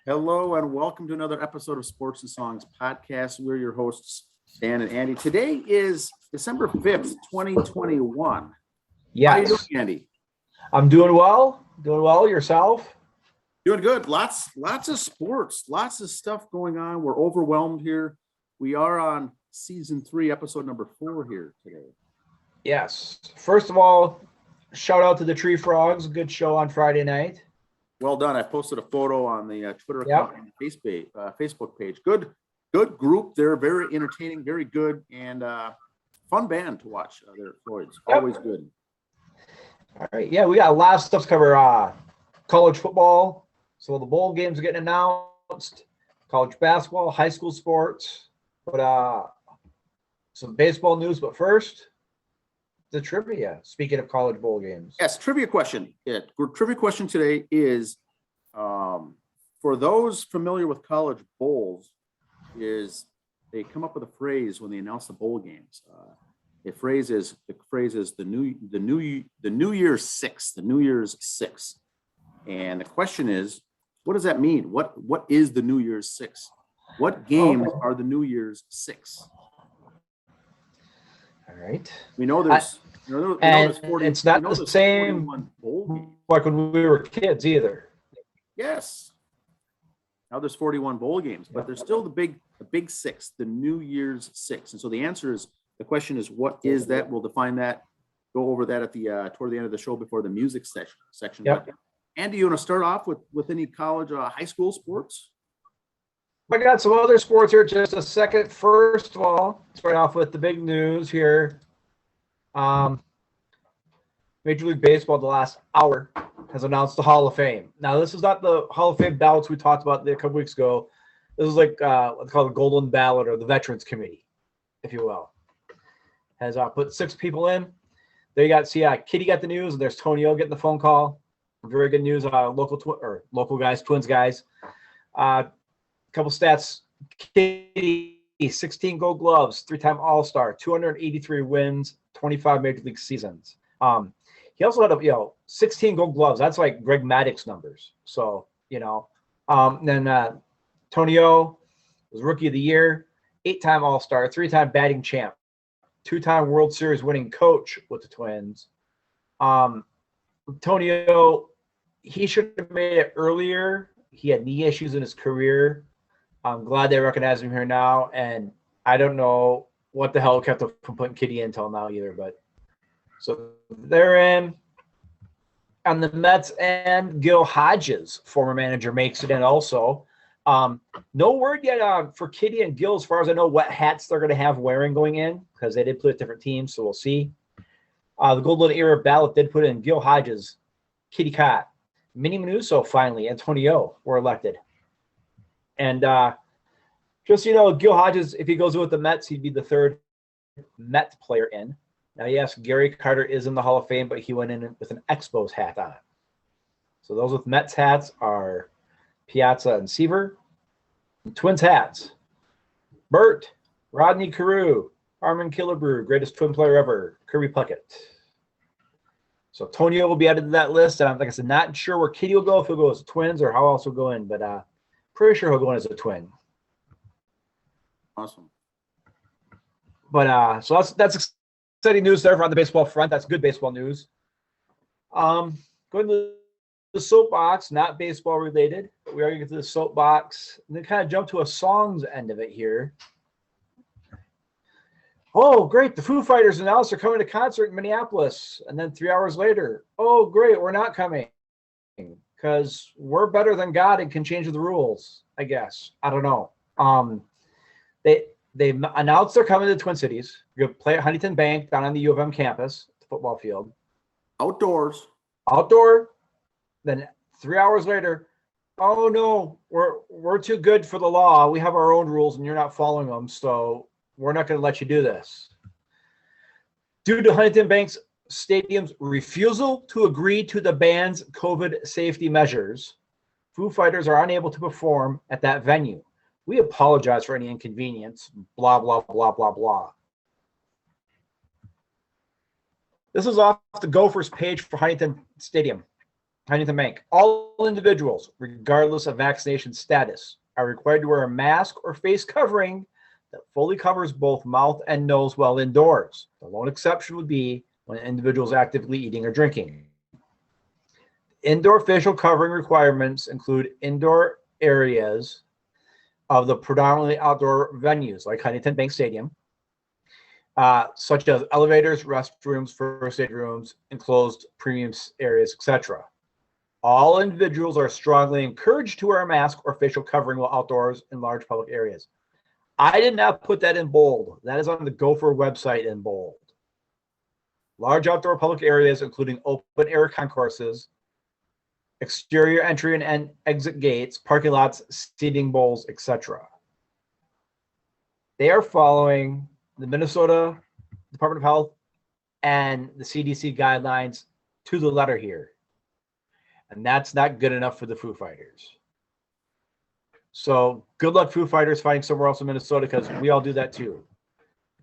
Hello and welcome to another episode of Sports and Songs Podcast. We're your hosts, Dan and Andy. Today is December 5th, 2021. Yes. How are you doing, Andy? I'm doing well. Doing well. Yourself? Doing good. Lots of sports, lots of stuff going on. We're overwhelmed here. We are on season 3, episode number 4 here today. Yes. First of all, shout out to the Tree Frogs. Good show on Friday night. Well done. I posted a photo on the Twitter account and Facebook page. Good group. They're very entertaining, very good, and fun band to watch. They're Floyd's. Always good. All right. Yeah, we got a lot of stuff to cover. College football. So the bowl games are getting announced. College basketball, high school sports. But some baseball news. But first, the trivia. Speaking of college bowl games. Yes, trivia question. Trivia question today is, for those familiar with college bowls, is they come up with a phrase when they announce the bowl games. The phrase is the New Year's Six, the New Year's Six. And the question is, what does that mean? What is the New Year's Six? What games are the New Year's Six? All right. We know there's, there's 40, it's not the same like when we were kids either. Yes. Now there's 41 bowl games, but there's still the big six, the New Year's Six. And so the question is, what is that? We'll define that, go over that at the toward the end of the show before the music section. Yep. Andy, you want to start off with any college, high school sports? I got some other sports here. Just a second. First of all, start off with the big news here. Major League Baseball, the last hour, has announced the Hall of Fame. Now, this is not the Hall of Fame ballots we talked about a couple weeks ago. This is like what's called the Golden Ballot or the Veterans Committee, if you will. Has put 6 people in. There you got, Kitty got the news, and there's Tony O getting the phone call. Very good news. Local guys, Twins guys. Couple stats. Kitty, 16 Gold Gloves, 3-time All-Star, 283 wins, 25 Major League seasons. He also had 16 Gold Gloves. That's like Greg Maddox numbers. So then Tony O was Rookie of the Year, 8-time All-Star, 3-time batting champ, 2-time World Series winning coach with the Twins. Tony O, he should have made it earlier. He had knee issues in his career. I'm glad they recognize him here now, and I don't know what the hell kept him from putting Kitty in until now either. But so they're in. On the Mets and Gil Hodges, former manager, makes it in also. No word yet for Kitty and Gil, as far as I know, what hats they're going to have wearing going in, because they did play with different teams, so we'll see. The Golden Era ballot did put in Gil Hodges, Kitty Kaat, Minnie Manuso finally, Antonio were elected. And just Gil Hodges, if he goes with the Mets, he'd be the 3rd Met player in. Now, yes, Gary Carter is in the Hall of Fame, but he went in with an Expos hat on. So those with Mets hats are Piazza and Seaver. And Twins hats, Bert, Rodney Carew, Armin Killebrew, greatest Twin player ever, Kirby Puckett. So Tonio will be added to that list. And like I said, not sure where Kitty will go, if he'll go as a Twins or how else he'll go in, but pretty sure he'll go in as a Twin. Awesome. But so that's exciting news there on the baseball front. That's good baseball news. Going to the soapbox, not baseball related, but we are going to get to the soapbox and then kind of jump to a songs end of it here. Oh, great. The Foo Fighters announced they're coming to concert in Minneapolis. And then 3 hours later, oh, great, we're not coming because we're better than God and can change the rules, I guess. I don't know. They announced they're coming to the Twin Cities. You're going to play at Huntington Bank down on the U of M campus, the football field. Outdoor. Then 3 hours later, oh, no, we're too good for the law. We have our own rules, and you're not following them, so we're not going to let you do this. Due to Huntington Bank's Stadium's refusal to agree to the band's COVID safety measures, Foo Fighters are unable to perform at that venue. We apologize for any inconvenience, blah, blah, blah, blah, blah. This is off the Gophers page for Huntington Stadium. Huntington Bank. All individuals, regardless of vaccination status, are required to wear a mask or face covering that fully covers both mouth and nose while indoors. The lone exception would be when an individual is actively eating or drinking. Indoor facial covering requirements include indoor areas of the predominantly outdoor venues like Huntington Bank Stadium, such as elevators, restrooms, first aid rooms, enclosed premium areas, etc. All individuals are strongly encouraged to wear a mask or facial covering while outdoors in large public areas. I did not put that in bold. That is on the Gopher website in bold. Large outdoor public areas, including open air concourses, exterior entry and exit gates, parking lots, seating bowls, etc. They are following the Minnesota Department of Health and the CDC guidelines to the letter here. And that's not good enough for the Foo Fighters. So good luck, Foo Fighters, finding somewhere else in Minnesota, because we all do that too.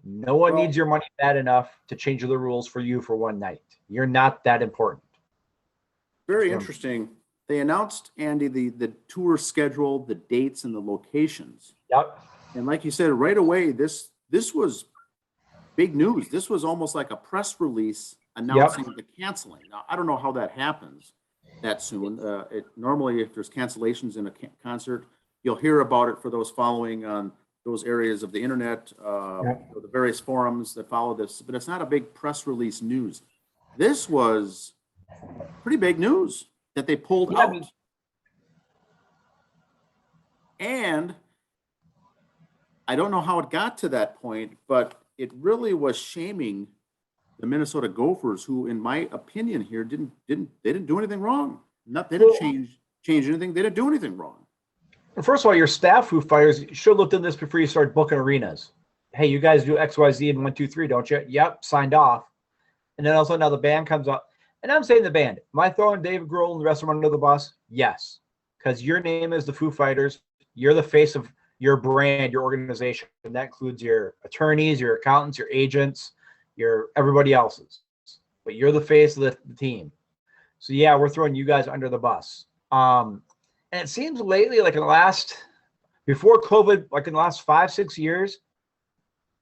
No one needs your money bad enough to change the rules for you for one night. You're not that important. Very interesting. They announced, Andy, the tour schedule, the dates, and the locations. Yep. And like you said, right away, this was big news. This was almost like a press release announcing the canceling. Now, I don't know how that happens that soon. Normally, if there's cancellations in a concert, you'll hear about it for those following on those areas of the internet, the various forums that follow this. But it's not a big press release news. This was pretty big news that they pulled out. And I don't know how it got to that point, but it really was shaming the Minnesota Gophers, who, in my opinion, here they didn't do anything wrong. They didn't change anything. They didn't do anything wrong. First of all, your staff, Foo Fighters, should have looked into this before you started booking arenas. Hey, you guys do X, Y, Z, and 1, 2, 3, don't you? Yep, signed off. And then also now the band comes up. And I'm saying the band. Am I throwing David Grohl and the rest of them under the bus? Yes. Because your name is the Foo Fighters. You're the face of your brand, your organization. And that includes your attorneys, your accountants, your agents, your everybody else's. But you're the face of the team. So yeah, we're throwing you guys under the bus. And it seems lately, like before COVID, like in the last 5, 6 years,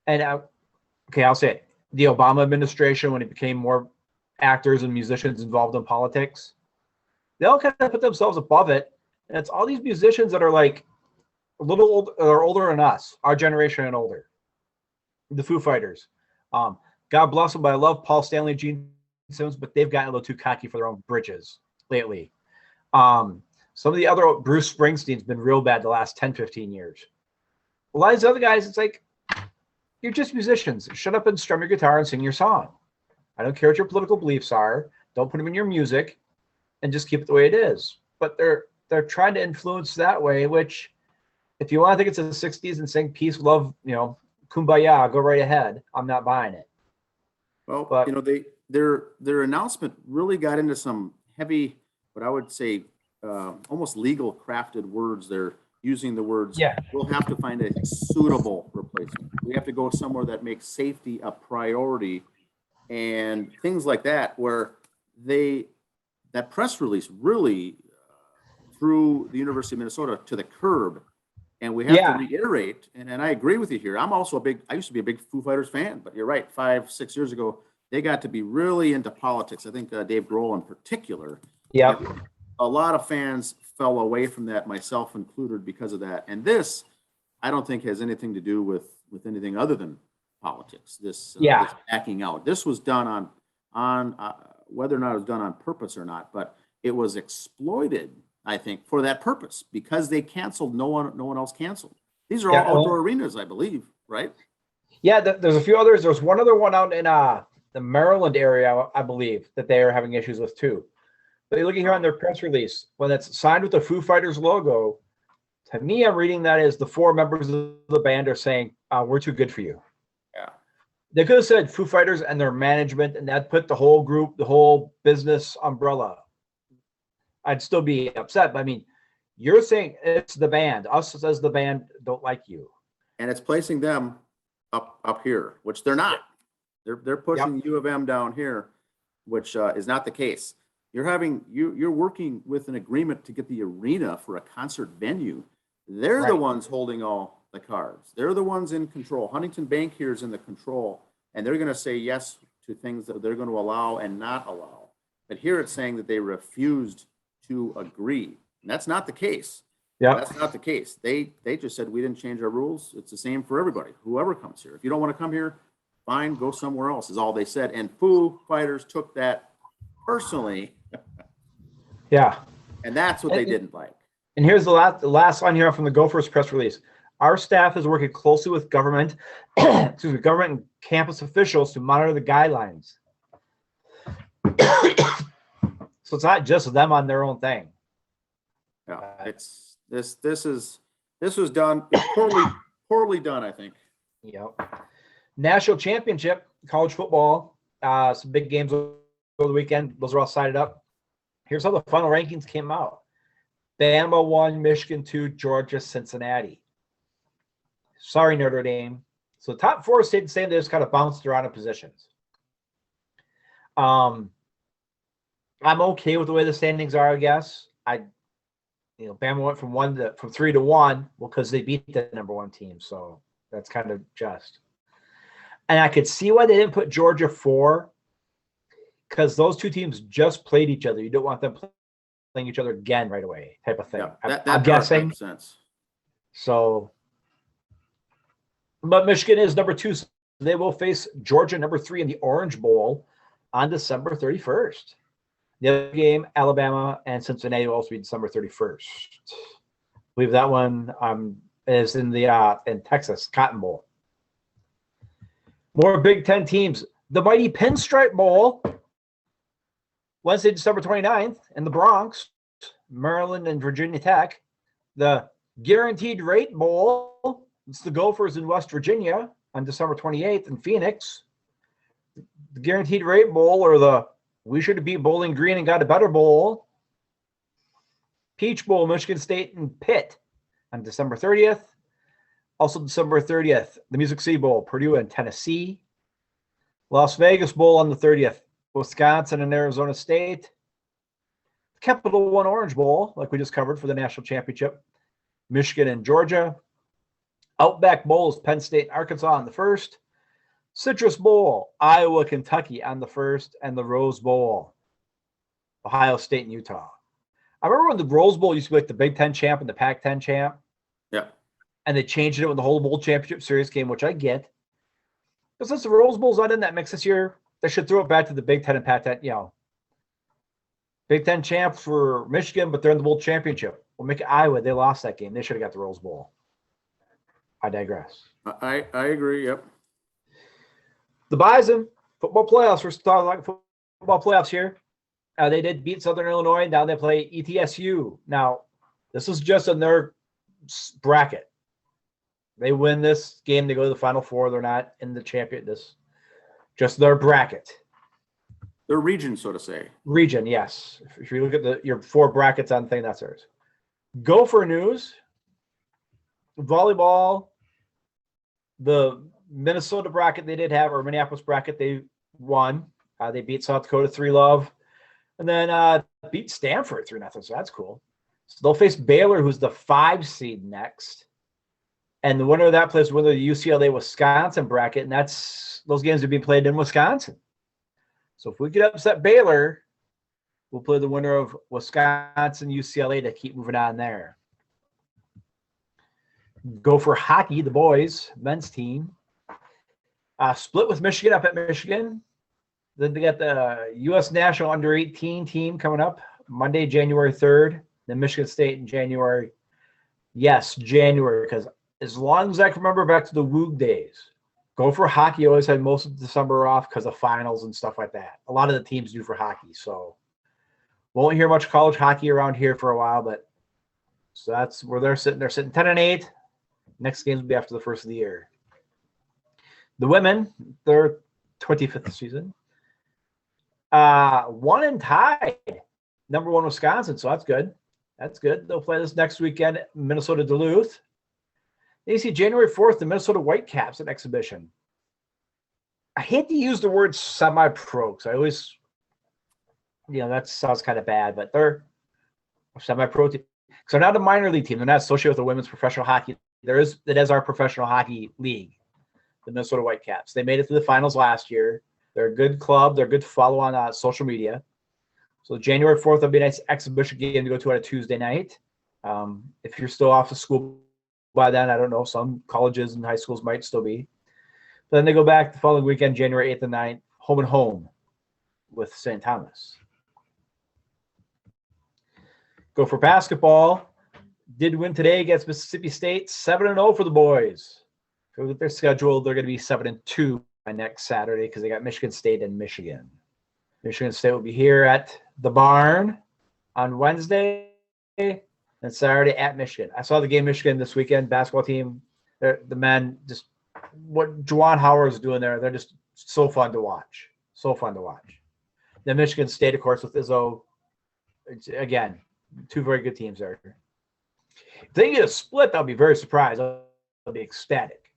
and I'll say it, the Obama administration, when it became more actors and musicians involved in politics, they all kind of put themselves above it. And it's all these musicians that are like a little old, or older than us, our generation and older. The Foo Fighters. God bless them, but I love Paul Stanley, Gene Simmons, but they've gotten a little too cocky for their own britches lately. Some of the other, Bruce Springsteen's been real bad the last 10, 15 years. A lot of these other guys, it's like, you're just musicians. Shut up and strum your guitar and sing your song. I don't care what your political beliefs are. Don't put them in your music, and just keep it the way it is. But they're trying to influence that way, which, if you want to think it's the 60s and sing peace, love, kumbaya, go right ahead. I'm not buying it. Well, but their announcement really got into some heavy, what I would say, almost legal crafted words. They're using the words, we'll have to find a suitable replacement. We have to go somewhere that makes safety a priority, and things like that, where that press release really threw the University of Minnesota to the curb. And we have to reiterate, and I agree with you here. I used to be a big Foo Fighters fan, but you're right, 5, 6 years ago, they got to be really into politics. I think Dave Grohl in particular. Yeah. A lot of fans fell away from that, myself included, because of that. And this, I don't think, has anything to do with anything other than politics. This backing out. This was done on whether or not it was done on purpose or not, but it was exploited, I think, for that purpose, because they canceled. No one else canceled. These are all outdoor arenas, I believe, right? Yeah, there's a few others. There's one other one out in the Maryland area, I believe, that they are having issues with too. But you look here on their press release, when it's signed with the Foo Fighters logo, to me, I'm reading that as the 4 members of the band are saying, we're too good for you. Yeah. They could have said Foo Fighters and their management, and that put the whole group, the whole business umbrella. I'd still be upset. But I mean, you're saying it's the band. Us as the band don't like you. And it's placing them up here, which they're not. They're pushing U of M down here, which is not the case. You're working with an agreement to get the arena for a concert venue. They're the Right. ones holding all the cards. They're the ones in control. Huntington Bank here is in the control, and they're going to say yes to things that they're going to allow and not allow. But here it's saying that they refused to agree. And that's not the case. Yep. That's not the case. They just said we didn't change our rules. It's the same for everybody, whoever comes here. If you don't want to come here, fine, go somewhere else, is all they said. And Foo Fighters took that personally, Yeah. and that's what they didn't like. And here's the last line here from the Gophers press release. Our staff is working closely with government, government and campus officials to monitor the guidelines. So it's not just them on their own thing. Yeah, it's this was done poorly done, I think. Yep. National championship, college football, some big games over the weekend. Those are all sided up. Here's how the final rankings came out. Bama 1, Michigan 2, Georgia, Cincinnati. Sorry, Notre Dame. So the top four stayed the same. They just kind of bounced around in positions. I'm okay with the way the standings are, I guess. Bama went from 3 to 1, well, because they beat the number 1 team. So that's kind of just. And I could see why they didn't put Georgia 4, because those two teams just played each other. You don't want them playing each other again right away, type of thing. Yeah, I'm guessing. Makes sense. So, but Michigan is number 2. So they will face Georgia, number 3, in the Orange Bowl on December 31st. The other game, Alabama and Cincinnati, will also be December 31st. I believe that one is in Texas, Cotton Bowl. More Big Ten teams. The mighty Pinstripe Bowl, Wednesday, December 29th, in the Bronx, Maryland and Virginia Tech. The Guaranteed Rate Bowl, it's the Gophers in West Virginia on December 28th in Phoenix. The Guaranteed Rate Bowl, or the We Should Have Beat Bowling Green and Got a Better Bowl. Peach Bowl, Michigan State and Pitt on December 30th. Also December 30th, the Music City Bowl, Purdue and Tennessee. Las Vegas Bowl on the 30th, Wisconsin and Arizona State. Capital One Orange Bowl, like we just covered for the national championship, Michigan and Georgia. Outback Bowl is Penn State and Arkansas on the 1st. Citrus Bowl, Iowa, Kentucky on the 1st, and the Rose Bowl, Ohio State and Utah. I remember when the Rose Bowl used to be like the Big Ten champ and the Pac-10 champ. Yeah. And they changed it with the whole bowl championship series game, which I get. But since the Rose Bowl's not in that mix this year, they should throw it back to the Big Ten and Pac-10, Big Ten champ for Michigan, but they're in the bowl championship. We'll make it Iowa. They lost that game. They should have got the Rose Bowl. I digress. I agree. Yep. The Bison football playoffs. We're starting like football playoffs here. They did beat Southern Illinois. Now they play ETSU. Now, this is just in their bracket. They win this game, they go to the Final Four. They're not in the champion. This just their bracket. Their region, so to say. Region, yes. If you look at your 4 brackets on the thing, that's theirs. Gopher news. Volleyball. The Minnesota bracket they did have, or Minneapolis bracket, they won. They beat South Dakota 3-0. And then beat Stanford 3-0. So that's cool. So they'll face Baylor, who's the 5 seed next. And the winner of that plays winner of the UCLA-Wisconsin bracket, and those games are being played in Wisconsin. So if we could upset Baylor, we'll play the winner of Wisconsin-UCLA to keep moving on there. Go for hockey, the boys, men's team. Split with Michigan up at Michigan. Then they got the U.S. National Under-18 team coming up Monday, January 3rd. Then Michigan State in January. Yes, January, because as long as I can remember back to the Woog days, Gopher hockey always had most of December off because of finals and stuff like that. A lot of the teams do for hockey, so won't hear much college hockey around here for a while, but so that's where they're sitting. They're sitting 10-8. Next games will be after the first of the year. The women, their 25th season, 1 and tied, number 1 Wisconsin, so that's good. That's good. They'll play this next weekend, Minnesota Duluth. You see January 4th, the Minnesota Whitecaps at exhibition. I hate to use the word semi-pro because that sounds kind of bad, but they're semi-pro team. So not a minor league team. They're not associated with the women's professional hockey. It is our professional hockey league, the Minnesota Whitecaps. They made it to the finals last year. They're a good club. They're good to follow on social media. So January 4th will be a nice exhibition game to go to on a Tuesday night. If you're still off of school by then, I don't know. Some colleges and high schools might still be. But then they go back the following weekend, January 8th and 9th, home and home with St. Thomas. Go for basketball. Did win today against Mississippi State, 7-0 for the boys. If you look at their schedule, they're going to be 7-2 by next Saturday because they got Michigan State and Michigan. Michigan State will be here at the barn on Wednesday and Saturday at Michigan. I saw the game Michigan this weekend, basketball team. The men, just what Juwan Howard is doing there, they're just so fun to watch. So fun to watch. Then Michigan State, of course, with Izzo. Again, two very good teams there. If they get a split, I'll be very surprised. I'll be ecstatic.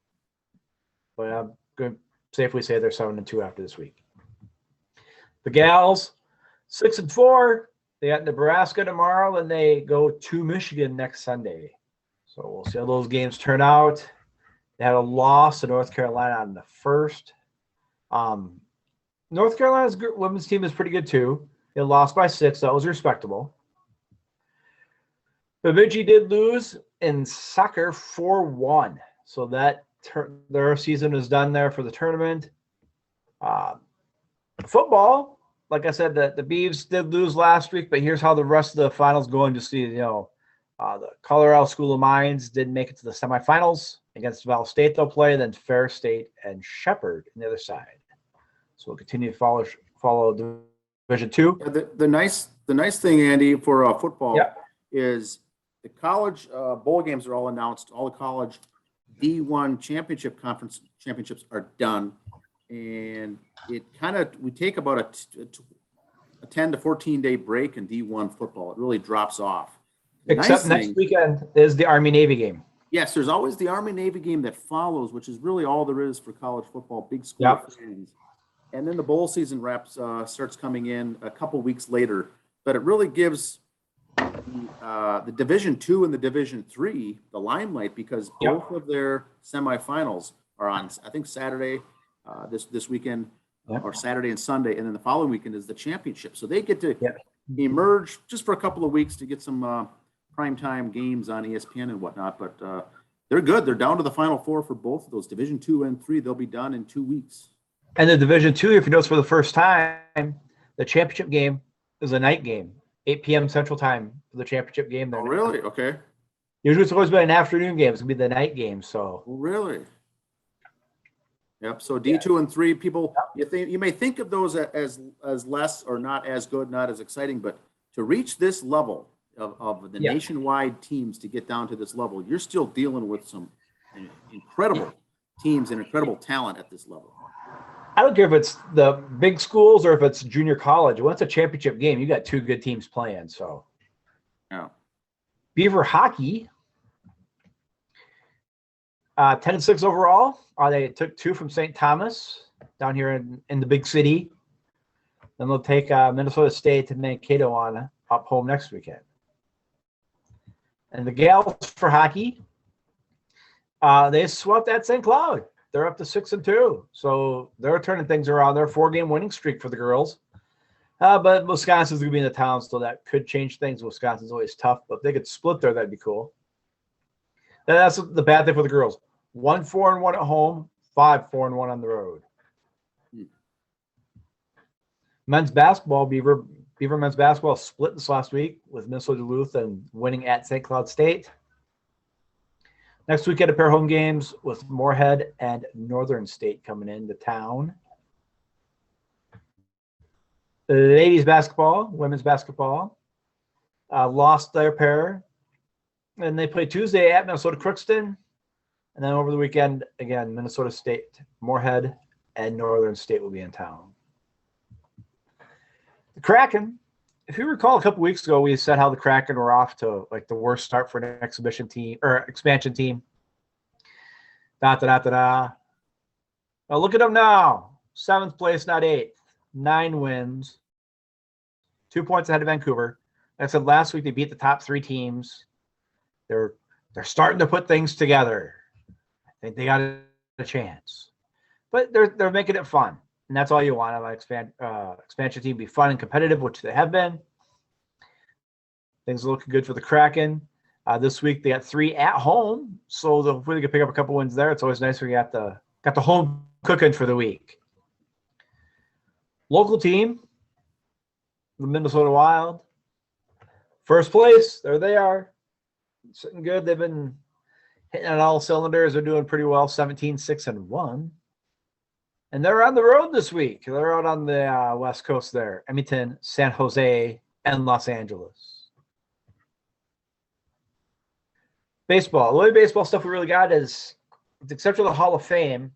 But I'm going to safely say they're 7-2 after this week. The gals, 6-4. They got Nebraska tomorrow, and they go to Michigan next Sunday. So we'll see how those games turn out. They had a loss to North Carolina on the first. North Carolina's women's team is pretty good too. They lost by 6. That was respectable. Bemidji did lose in soccer 4-1. So that their season is done there for the tournament. Football, like I said, the Beavs did lose last week, but here's how the rest of the finals going to see. The Colorado School of Mines didn't make it to the semifinals. Against Val State they'll play, then Fair State and Shepherd on the other side. So we'll continue to follow Division 2. Yeah, the nice thing, Andy, for football is the college bowl games are all announced. All the college D1 championship conference championships are done, and we take about a 10 to 14 day break in D1 football. It really drops off. Except next weekend is the Army-Navy game. Yes, there's always the Army-Navy game that follows, which is really all there is for college football. Big school fans. And then the bowl season starts coming in a couple weeks later. But it really gives the Division II and the Division III the limelight because both of their semifinals are on, I think, Saturday this weekend, or Saturday and Sunday, and then the following weekend is the championship. So they get to emerge just for a couple of weeks to get some primetime games on ESPN and whatnot. But they're good. They're down to the Final Four for both of those. Division II and III, they'll be done in 2 weeks. And the Division II, if you notice for the first time, the championship game is a night game, 8 p.m. Central Time for the championship game. Oh, really? Okay. Usually it's always been an afternoon game. It's going to be the night game. So. Oh, really? Yep. So D2 and 3, people, you may think of those as less or not as good, not as exciting, but to reach this level of the nationwide teams to get down to this level, you're still dealing with some incredible teams and incredible talent at this level. I don't care if it's the big schools or if it's junior college. Once a championship game, you got 2 good teams playing. So, Beaver hockey, 10-6 overall. They took 2 from St. Thomas down here in the big city. Then they'll take Minnesota State and Mankato on up home next weekend. And the gals for hockey, they swept at St. Cloud. They're up to 6-2, so they're turning things around. They're a 4-game winning streak for the girls. But Wisconsin's going to be in the town, so that could change things. Wisconsin's always tough, but if they could split there, that'd be cool. And that's the bad thing for the girls. 1-4-1 at home, 5-4-1 on the road. Men's basketball, Beaver men's basketball split this last week with Minnesota Duluth and winning at St. Cloud State. Next week, get a pair of home games with Moorhead and Northern State coming into town. Ladies basketball, women's basketball, lost their pair. And they play Tuesday at Minnesota Crookston. And then over the weekend, again, Minnesota State, Moorhead, and Northern State will be in town. The Kraken, if you recall a couple weeks ago, we said how the Kraken were off to like the worst start for an exhibition team or expansion team. Now look at them now. 7th place, not 8th. 9 wins, 2 points ahead of Vancouver. Like I said last week, they beat the top 3 teams. They're starting to put things together. I think they got a chance, but they're making it fun, and that's all you want. I expansion team be fun and competitive, which they have been. Things are looking good for the Kraken. This week they got 3 at home, so they'll really pick up a couple wins there. It's always nice when you got the home cooking for the week. Local team, the Minnesota Wild, first place. There they are, sitting good. They've been hitting on all cylinders. They're doing pretty well, 17-6-1, and they're on the road this week. They're out on the West Coast there, Edmonton, San Jose, and Los Angeles. Baseball. The only baseball stuff we really got is, except for the Hall of Fame,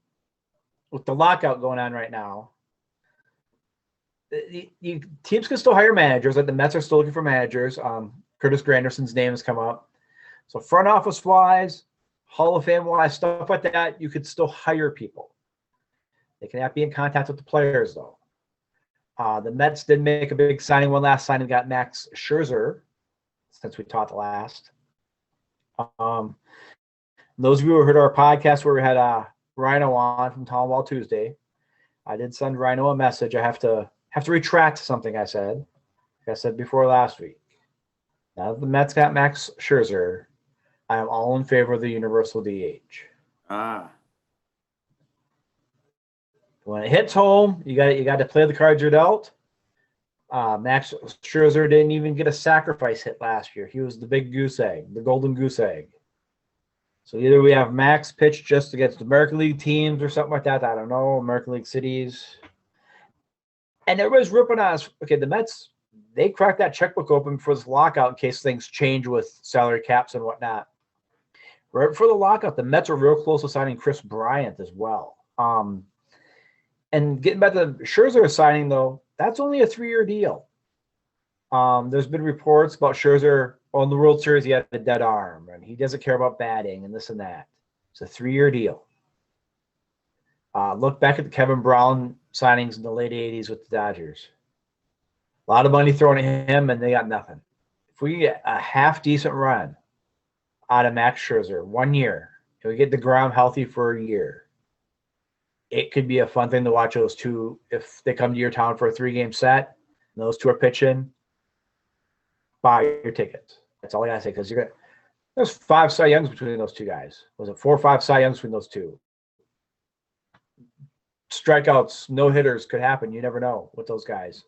with the lockout going on right now, teams can still hire managers. Like the Mets are still looking for managers. Curtis Granderson's name has come up. So front office wise, Hall of Fame wise, stuff like that, you could still hire people. They cannot be in contact with the players though. The Mets did make a big signing. One last signing got Max Scherzer, since we talked last. Those of you who heard our podcast where we had Rhino on from Town Ball Tuesday, I did send Rhino a message. I have to retract something I said. Like I said before last week. Now that the Mets got Max Scherzer, I am all in favor of the universal DH. When it hits home, you got to play the cards you're dealt. Max Scherzer didn't even get a sacrifice hit last year. He was the big goose egg, the golden goose egg. So either we have Max pitch just against American League teams or something like that. I don't know, American League cities. And everybody's ripping on us. Okay, the Mets, they cracked that checkbook open for this lockout in case things change with salary caps and whatnot. Right before the lockout, the Mets are real close to signing Chris Bryant as well. And getting back to Scherzer signing, though, that's only a 3-year deal. There's been reports about Scherzer on the World Series. He had a dead arm, and he doesn't care about batting and this and that. It's a 3-year deal. Look back at the Kevin Brown signings in the late 80s with the Dodgers. A lot of money thrown at him, and they got nothing. If we get a half-decent run out of Max Scherzer 1 year, and we get DeGrom healthy for a year, it could be a fun thing to watch those two. If they come to your town for a 3-game set, and those two are pitching, buy your tickets. That's all I gotta say, because there's 5 Cy Youngs between those two guys. Was it 4 or 5 Cy Youngs between those two? Strikeouts, no hitters could happen. You never know with those guys.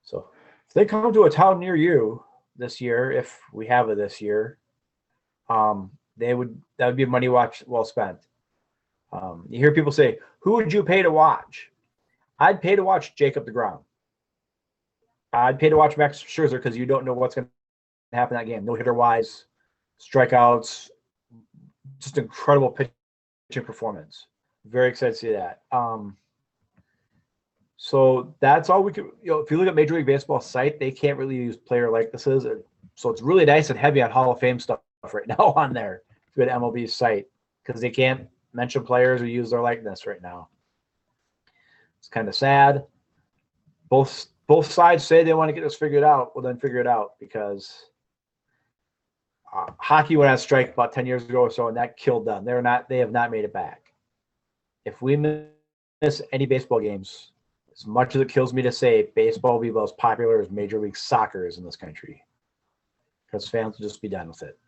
So if they come to a town near you this year, if we have it this year, that would be money well spent. You hear people say, who would you pay to watch? I'd pay to watch Jacob DeGrom. I'd pay to watch Max Scherzer because you don't know what's going to happen in that game. No hitter wise, strikeouts, just incredible pitching performance. Very excited to see that. So that's all we could, if you look at Major League Baseball site, they can't really use player likenesses. So it's really nice and heavy on Hall of Fame stuff right now on there. If you go to MLB's site, because they can't mention players or use their likeness right now. It's kind of sad. Both sides say they want to get this figured out. Well, then figure it out, because hockey went on strike about 10 years ago or so, and that killed them. They have not made it back. If we miss any baseball games, as much as it kills me to say, baseball will be about as popular as Major League Soccer is in this country, because fans will just be done with it.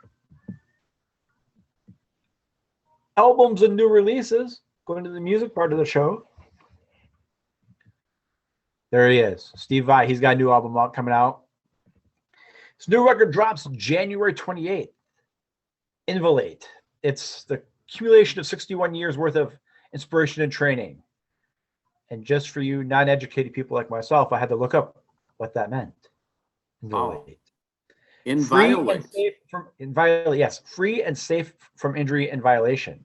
Albums and new releases. Going to the music part of the show. There he is, Steve Vai. He's got a new album coming out. His new record drops January 28th. Invalate. It's the accumulation of 61 years worth of inspiration and training. And just for you non-educated people like myself, I had to look up what that meant. Invalate. Inviolate. Yes, free and safe from injury and violation.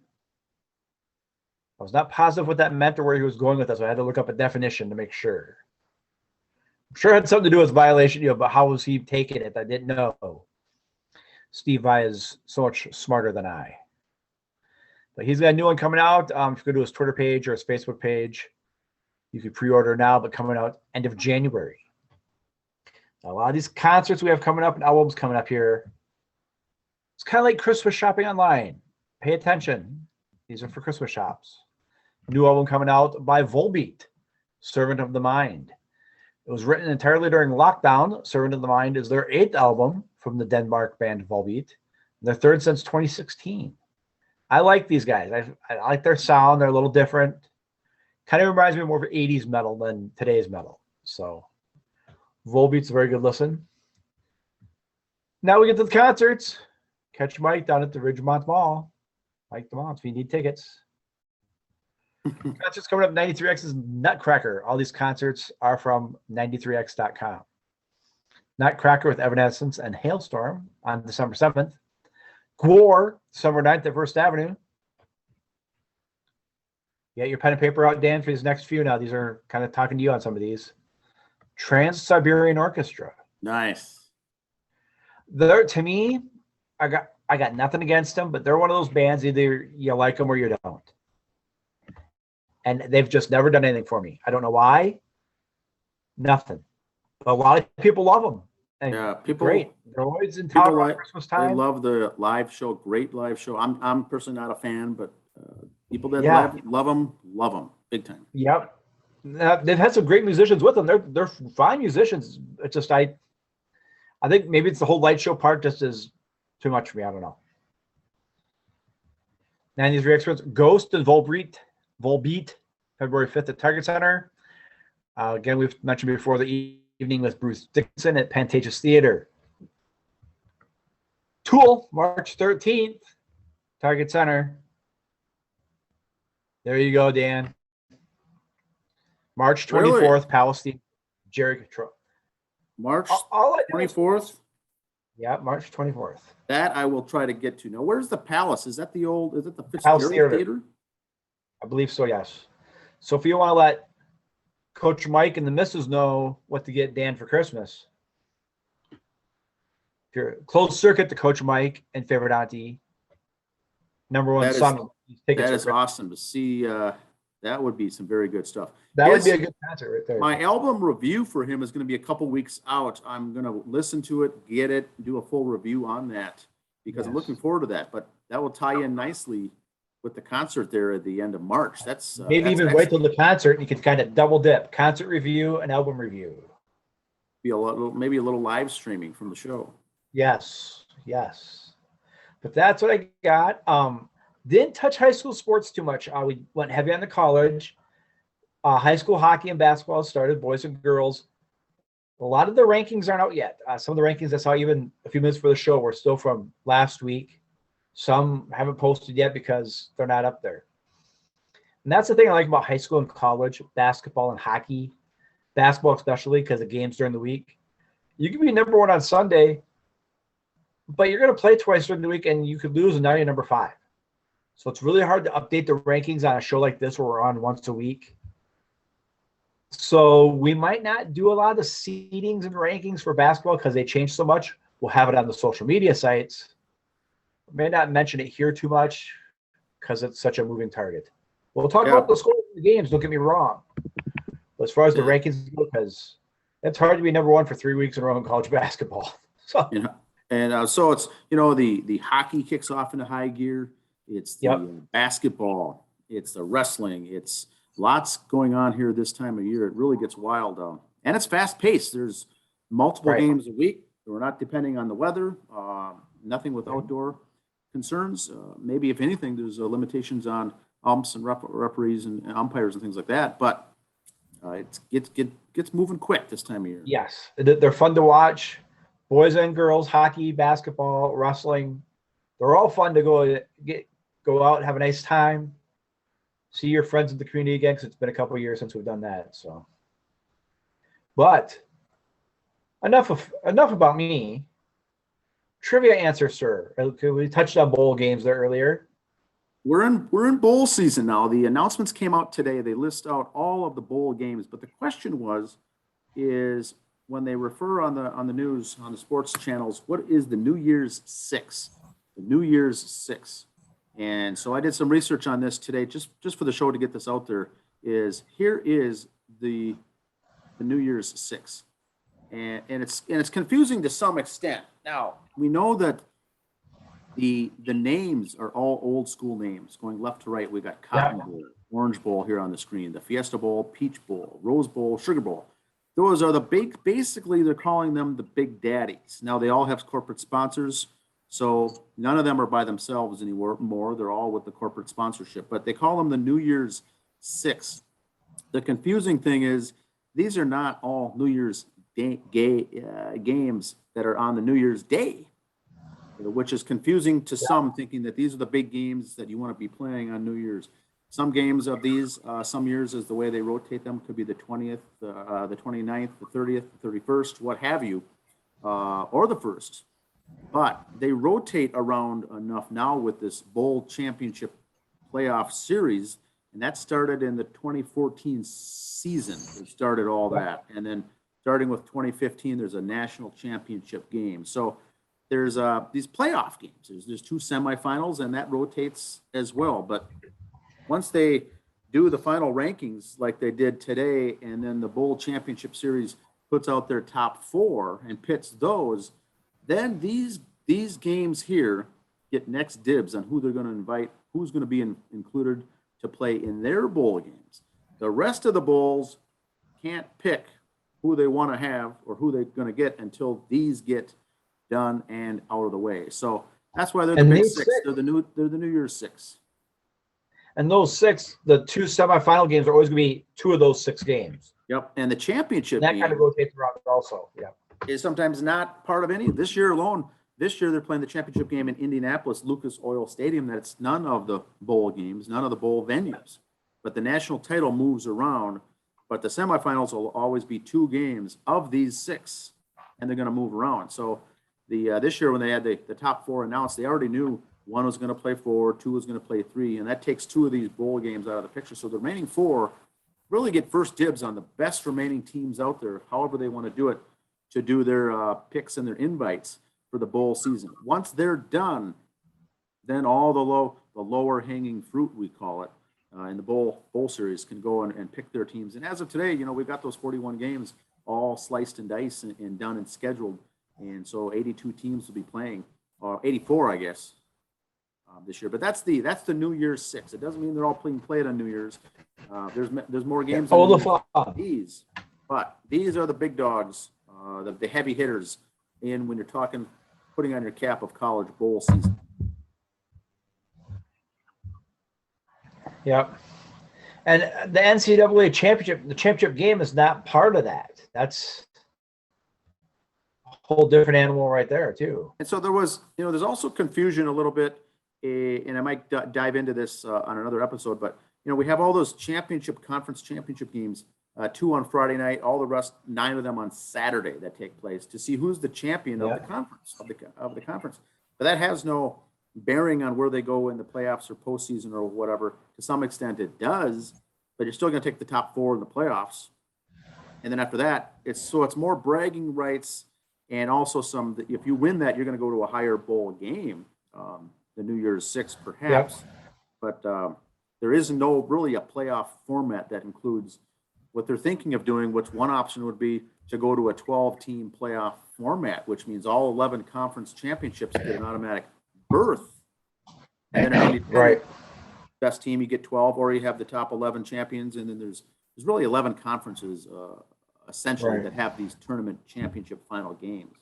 I was not positive what that meant or where he was going with that, so I had to look up a definition to make sure. I'm sure it had something to do with violation, but how was he taking it? I didn't know. Steve Vai is so much smarter than I. But he's got a new one coming out. If you go to his Twitter page or his Facebook page, you can pre-order now, but coming out end of January. A lot of these concerts we have coming up and albums coming up here. It's kind of like Christmas shopping online. Pay attention. These are for Christmas shops. New album coming out by Volbeat, Servant of the Mind. It was written entirely during lockdown. Servant of the Mind is their 8th album from the Denmark band Volbeat. Their 3rd since 2016. I like these guys. I like their sound. They're a little different. Kind of reminds me more of 80s metal than today's metal. So Volbeat's a very good listen. Now we get to the concerts. Catch Mike down at the Ridgemont Mall. Mike DeMont if you need tickets. Concerts coming up. 93X's Nutcracker. All these concerts are from 93x.com. Nutcracker with Evanescence and Hailstorm on December 7th. Gwar, December 9th at First Avenue. You got your pen and paper out, Dan, for these next few now. These are kind of talking to you on some of these. Trans-Siberian Orchestra. Nice. They're, to me, I got nothing against them, but they're one of those bands, either you like them or you don't. And they've just never done anything for me. I don't know why. Nothing. But a lot of people love them. And Yeah, people. great. They're always in town around Christmas They time. love the live show. Great live show. I'm personally not a fan, but people that Yeah. love them big time. Yep. They've had some great musicians with them. They're fine musicians. It's just I think maybe it's the whole light show part just is too much for me. I don't know. 93 experts, Ghost and Volbeat, February 5th at Target Center. Again, we've mentioned before the evening with Bruce Dickinson at Pantages Theater. Tool, March 13th, Target Center. There you go, Dan. March 24th, Really? Palestine, Jericho. March All I know is- 24th. Yeah, March 24th. That I will try to get to. Now, where's the Palace? Is it the Palace Fitzgerald Theater. Theater? I believe so, yes. So if you want to let Coach Mike and the missus know what to get Dan for Christmas, if you're closed circuit to Coach Mike and favorite auntie, number one That is- son. That is awesome to see. That would be some very good stuff. That would His- be a good concert right there. My album review for him is going to be a couple weeks out. I'm going to listen to it, get it, do a full review on that because I'm Yes. looking forward to that. But that will tie in nicely with the concert there at the end of March. That's Maybe that's even wait till the concert and you can kind of double dip. Concert review and album review. be maybe a little live streaming from the show. Yes. But that's what I got. Didn't touch high school sports too much. We went heavy on the college. High school hockey and basketball started, boys and girls. A lot of the rankings aren't out yet. Some of the rankings I saw even a few minutes for the show were still from last week. Some haven't posted yet because they're not up there. And that's the thing I like about high school and college, basketball and hockey, basketball especially because of games during the week. You can be number one on Sunday, but you're going to play twice during the week and you could lose and now you're number 5. So it's really hard to update the rankings on a show like this where we're on once a week. So we might not do a lot of the seedings and rankings for basketball because they change so much. We'll have it on the social media sites. We may not mention it here too much because it's such a moving target. We'll talk about the scores of the games, don't get me wrong. But as far as the rankings go, because it's hard to be number 1 for 3 weeks in a row in college basketball. So So it's the hockey kicks off into high gear. It's the basketball. It's the wrestling. It's lots going on here this time of year. It really gets wild. And it's fast paced. There's multiple games a week. We're not depending on the weather. Nothing with outdoor concerns. Maybe if anything, there's limitations on umps and referees and umpires and things like that. But it gets moving quick this time of year. Yes, they're fun to watch. Boys and girls, hockey, basketball, wrestling. They're all fun to go out, have a nice time, see your friends in the community again, because it's been a couple of years since we've done that. So, but enough about me. Trivia answer, sir. We touched on bowl games there earlier. We're in bowl season now. The announcements came out today. They list out all of the bowl games, but the question is when they refer on the news on the sports channels, what is the New Year's Six? The New Year's Six. And so I did some research on this today, just for the show to get this out there. Here is the New Year's Six. and it's confusing to some extent. Now we know that the names are all old school names going left to right. We got Cotton Bowl, Orange Bowl here on the screen, the Fiesta Bowl, Peach Bowl, Rose Bowl, Sugar Bowl. Those are the basically they're calling them the big daddies. Now they all have corporate sponsors, so none of them are by themselves anymore. They're all with the corporate sponsorship, but they call them the New Year's Six. The confusing thing is these are not all New Year's games that are on the New Year's Day, which is confusing to some, thinking that these are the big games that you want to be playing on New Year's. Some games of these, some years is the way they rotate them, could be the 20th, the 29th, the 30th, the 31st, what have you, or the 1st. But they rotate around enough now with this bowl championship playoff series, and that started in the 2014 season. They started all that. And then starting with 2015, there's a national championship game. So there's these playoff games. There's 2 semifinals, and that rotates as well. But once they do the final rankings like they did today, and then the bowl championship series puts out their top 4 and pits those, then these games here get next dibs on who they're going to invite, who's going to be included to play in their bowl games. The rest of the bowls can't pick who they want to have or who they're going to get until these get done and out of the way. So that's why they're the big 6. They're the New Year's 6. And those 6, the 2 semifinal games are always going to be 2 of those 6 games. Yep. And the championship And that kind of rotates around also. Yeah. Is sometimes not part of any. This year alone, they're playing the championship game in Indianapolis, Lucas Oil Stadium. That's none of the bowl games, none of the bowl venues. But the national title moves around. But the semifinals will always be 2 games of these 6, and they're going to move around. So this year when they had the top 4 announced, they already knew 1 was going to play 4, 2 was going to play 3, and that takes 2 of these bowl games out of the picture. So the remaining 4 really get first dibs on the best remaining teams out there, however they want to do it, to do their picks and their invites for the bowl season. Once they're done, then all the lower hanging fruit, we call it, in the bowl series can go and pick their teams. And as of today, we've got those 41 games all sliced and diced and done and scheduled. And so 82 teams will be playing, or 84, I guess, this year. But that's the New Year's 6. It doesn't mean they're all played on New Year's. There's more games than these, but these are the big dogs, the heavy hitters in when you're talking putting on your cap of college bowl season. Yep. And the NCAA championship game is not part of that. That's a whole different animal right there too. And so there was, there's also confusion a little bit, and I might dive into this on another episode, but we have all those conference championship games, 2 on Friday night, all the rest, 9 of them on Saturday that take place to see who's the champion of the conference of the conference. But that has no bearing on where they go in the playoffs or postseason or whatever. To some extent it does, but you're still going to take the top 4 in the playoffs. And then after that, it's more bragging rights, and also if you win that, you're going to go to a higher bowl game, the New Year's 6 perhaps. Yep. But there is really a playoff format that includes what they're thinking of doing, which one option would be to go to a 12-team playoff format, which means all 11 conference championships get an automatic berth. And then best team, you get 12, or you have the top 11 champions, and then there's really 11 conferences essentially that have these tournament championship final games.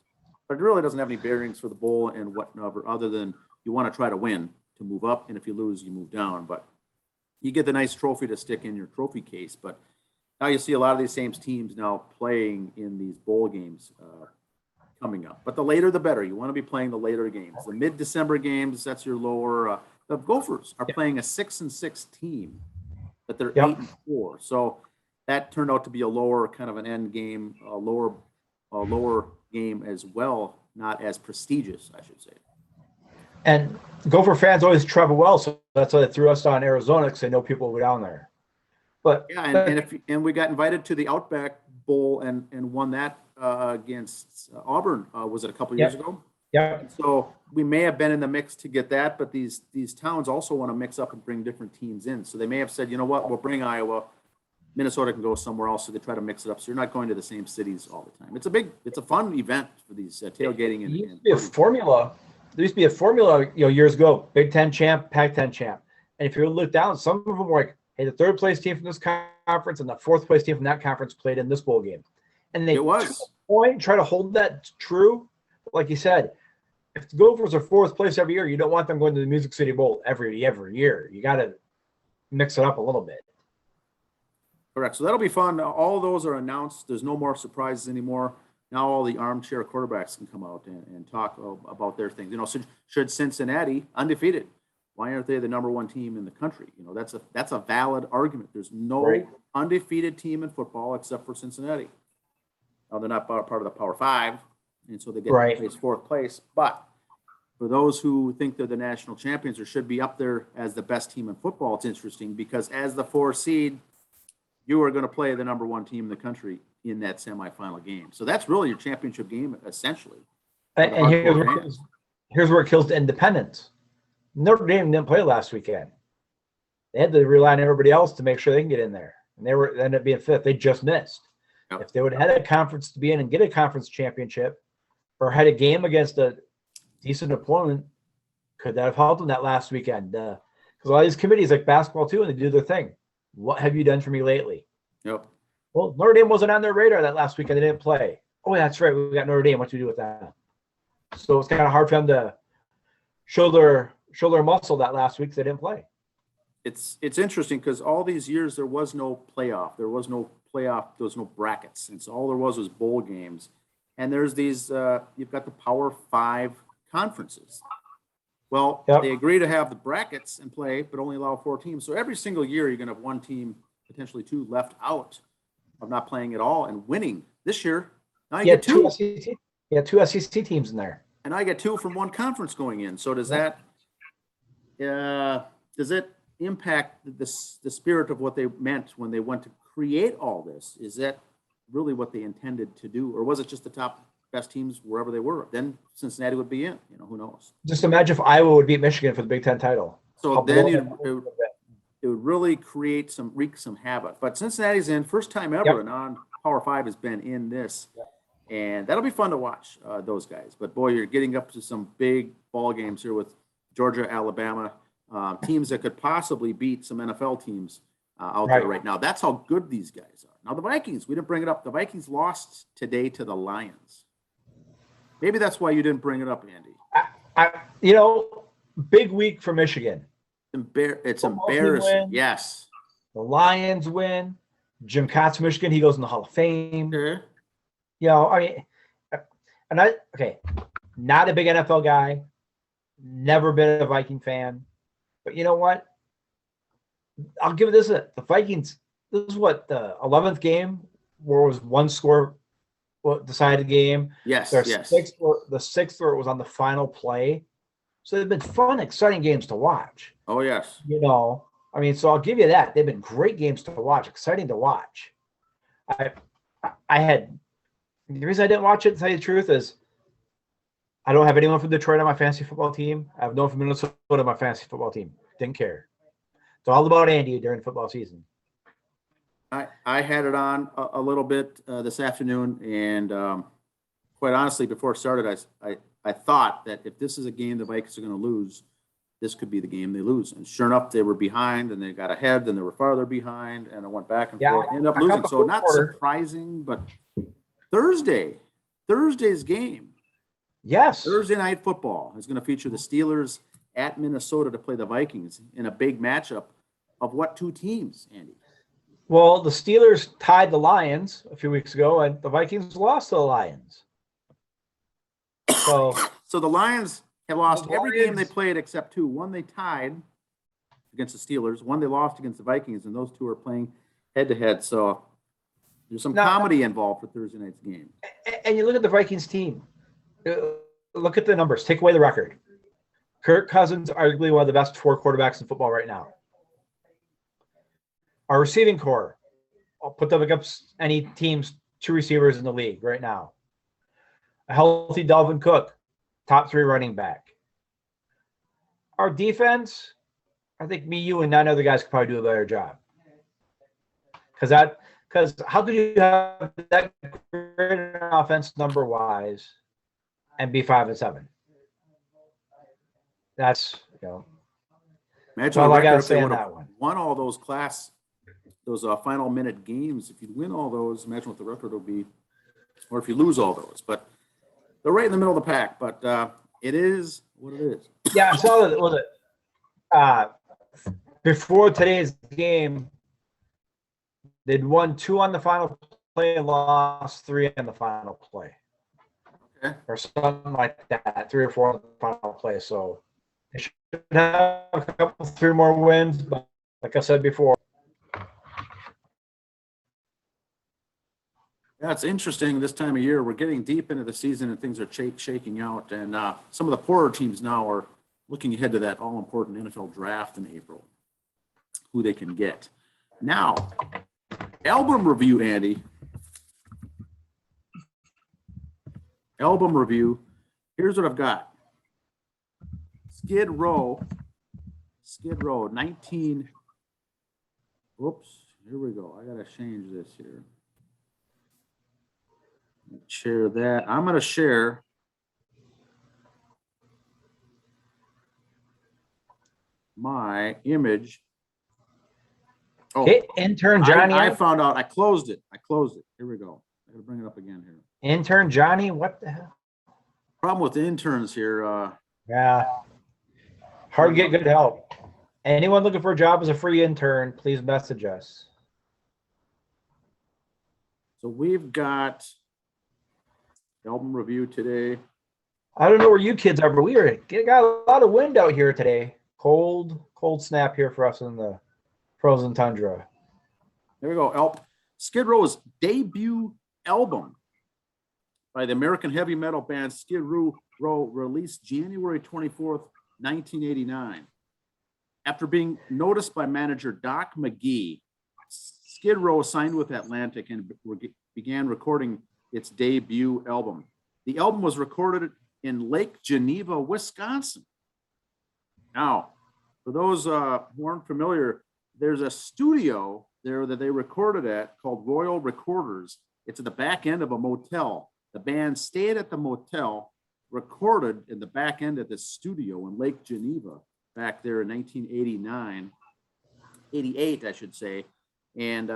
But it really doesn't have any bearings for the bowl and whatnot, other than you want to try to win to move up, and if you lose, you move down. But you get the nice trophy to stick in your trophy case. But now you see a lot of these same teams now playing in these bowl games coming up. But the later, the better. You want to be playing the later games. The mid-December games, that's your lower. The Gophers are playing a 6-6 team, but they're 8-4. So that turned out to be a lower kind of an end game, a lower game as well, not as prestigious, I should say. And Gopher fans always travel well, so that's why they threw us on Arizona, because they know people will go down there. But and we got invited to the Outback Bowl and won that against Auburn. Was it a couple years ago? Yeah. So we may have been in the mix to get that, but these towns also want to mix up and bring different teams in. So they may have said, you know what, we'll bring Iowa, Minnesota can go somewhere else, so they try to mix it up. So you're not going to the same cities all the time. It's a fun event for these tailgating. There used to be a formula. There used to be a formula, years ago. Big Ten champ, Pac-10 champ. And if you look down, some of them were like, hey, the third place team from this conference and the fourth place team from that conference played in this bowl game. And they took a point and try to hold that true. But like you said, if the Gophers are fourth place every year, you don't want them going to the Music City Bowl every year. You got to mix it up a little bit. Correct. So that'll be fun. All of those are announced. There's no more surprises anymore. Now all the armchair quarterbacks can come out and talk about their things. Should Cincinnati, undefeated, why aren't they the number one team in the country? That's a valid argument. There's no undefeated team in football except for Cincinnati. Now they're not part of the Power Five, and so they get fourth place. But for those who think they're the national champions or should be up there as the best team in football, it's interesting because as the 4 seed, you are going to play the number one team in the country in that semifinal game. So that's really your championship game, essentially. And here's where it kills the independence. Notre Dame didn't play last weekend. They had to rely on everybody else to make sure they can get in there. And they ended up being fifth. They just missed. Yep. If they would have had a conference to be in and get a conference championship or had a game against a decent opponent, could that have helped them that last weekend? Because a lot of these committees, like basketball too, and they do their thing. What have you done for me lately? Yep. Well, Notre Dame wasn't on their radar that last weekend. They didn't play. Oh, that's right. We got Notre Dame. What do we do with that? So it's kind of hard for them to show their muscle that last week. They didn't play. It's interesting because all these years there was no playoff. There was no brackets. And so all there was bowl games. And there's these, you've got the Power 5 conferences. Well, They agree to have the brackets and play, but only allow 4 teams. So every single year, you're going to have 1 team, potentially 2, left out of not playing at all and winning. This year, now you get 2. Two SEC teams in there. And I get 2 from 1 conference going in. So does that impact the spirit of what they meant when they went to create all this? Is that really what they intended to do? Or was it just the top best teams wherever they were? Then Cincinnati would be in. Who knows? Just imagine if Iowa would beat Michigan for the Big Ten title. So then it would really wreak some havoc. But Cincinnati's in, first time ever, and on Power 5 has been in this. Yep. And that'll be fun to watch, those guys. But boy, you're getting up to some big ball games here with Georgia, Alabama, teams that could possibly beat some NFL teams out there right now. That's how good these guys are. Now the Vikings, we didn't bring it up. The Vikings lost today to the Lions. Maybe that's why you didn't bring it up, Andy. Big week for Michigan. It's embarrassing. Yes. The Lions win. Jim Kaat's Michigan. He goes in the Hall of Fame. Sure. Not a big NFL guy. Never been a Viking fan. But you know what? I'll give it this. The Vikings, this is what, the 11th game where it was 1 score decided the game. Yes, the sixth where it was on the final play. So they've been fun, exciting games to watch. Oh, yes. So I'll give you that. They've been great games to watch, exciting to watch. The reason I didn't watch it, to tell you the truth, is I don't have anyone from Detroit on my fantasy football team. I have no one from Minnesota on my fantasy football team. Didn't care. It's all about Andy during football season. I had it on a little bit this afternoon, and quite honestly, before it started, I thought that if this is a game the Vikings are going to lose, this could be the game they lose. And sure enough, they were behind, and they got ahead, then they were farther behind, and it went back and forth. Ended up losing. So not surprising, but Thursday's game. Yes. Thursday night football is going to feature the Steelers at Minnesota to play the Vikings in a big matchup of what 2 teams, Andy? Well, the Steelers tied the Lions a few weeks ago, and the Vikings lost to the Lions. So the Lions have lost every game they played except 2. One they tied against the Steelers. One they lost against the Vikings, and those 2 are playing head-to-head. So there's some comedy involved for Thursday night's game. And you look at the Vikings team. Look at the numbers. Take away the record. Kirk Cousins, arguably one of the best 4 quarterbacks in football right now. Our receiving core, I'll put them against any team's 2 receivers in the league right now. A healthy Dalvin Cook, top 3 running back. Our defense, I think me, you, and 9 other guys could probably do a better job. Because how could you have that great an offense number wise and be 5-7? That's Imagine all the I record gotta if they say on would that have one. won all those final minute games. If you win all those, imagine what the record will be, or if you lose all those. But they're right in the middle of the pack. But it is what it is. Yeah, I saw that. Was it before today's game? They'd won 2 on the final play and lost 3 on the final play. Okay. Or something like that, 3 or 4 on the final play. So they should have a couple, 3 more wins. But like I said before, Yeah, it's interesting this time of year. We're getting deep into the season and things are shaking out. And some of the poorer teams now are looking ahead to that all-important NFL draft in April, who they can get. Now, album review, Andy. Album review. Here's what I've got. Skid Row, 19. Whoops, here we go. I got to change this here. Share that. I'm going to share my image. Oh, hey, intern Johnny. I found out. I closed it. Here we go. I got to bring it up again here. Intern Johnny, what the hell? Problem with the interns here. Yeah. Hard to get good help. Anyone looking for a job as a free intern, please message us. So we've got album review today. I don't know where you kids are, but got a lot of wind out here today. Cold snap here for us in the frozen tundra. There we go. Skid Row's debut album by the American heavy metal band Skid Row, released January 24th, 1989. After being noticed by manager Doc McGee, Skid Row signed with Atlantic and began recording its debut album. The album was recorded in Lake Geneva, Wisconsin. Now, for those who aren't familiar, there's a studio there that they recorded at called Royal Recorders. It's at the back end of a motel. The band stayed at the motel, recorded in the back end of the studio in Lake Geneva back there in 88, I should say. And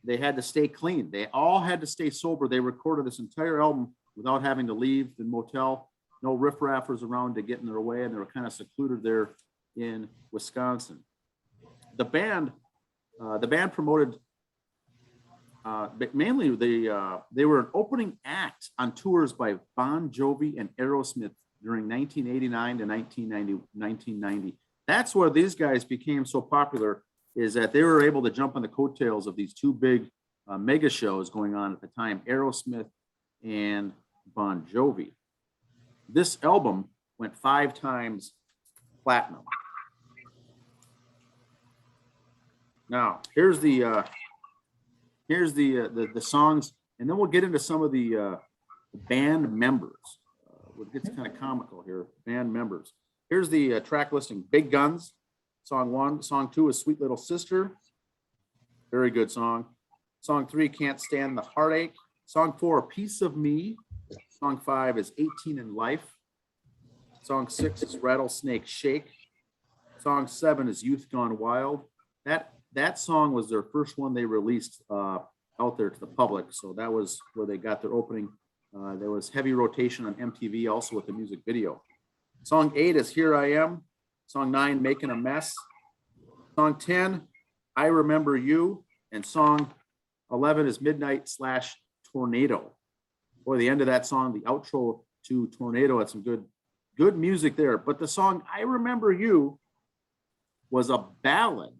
they had to stay clean. They all had to stay sober. They recorded this entire album without having to leave the motel. No riffraffers around to get in their way, and they were kind of secluded there in Wisconsin. The band promoted mainly they were an opening act on tours by Bon Jovi and Aerosmith during 1989 to 1990. That's where these guys became so popular, is that they were able to jump on the coattails of these 2 big mega shows going on at the time, Aerosmith and Bon Jovi. This album went 5 times platinum. Now, here's the songs, and then we'll get into some of the band members. It gets kind of comical here, band members. Here's the track listing. Big Guns, song 1. Song 2 is Sweet Little Sister. Very good song. Song 3, Can't Stand the Heartache. Song 4, Piece of Me. Song 5 is 18 in Life. Song 6 is Rattlesnake Shake. Song 7 is Youth Gone Wild. That song was their first one they released out there to the public. So that was where they got their opening. There was heavy rotation on MTV also with the music video. Song 8 is Here I Am. Song 9, Making a Mess. Song 10, I Remember You. And song 11 is Midnight/Tornado. Boy, the end of that song, the outro to Tornado, had some good music there. But the song I Remember You was a ballad.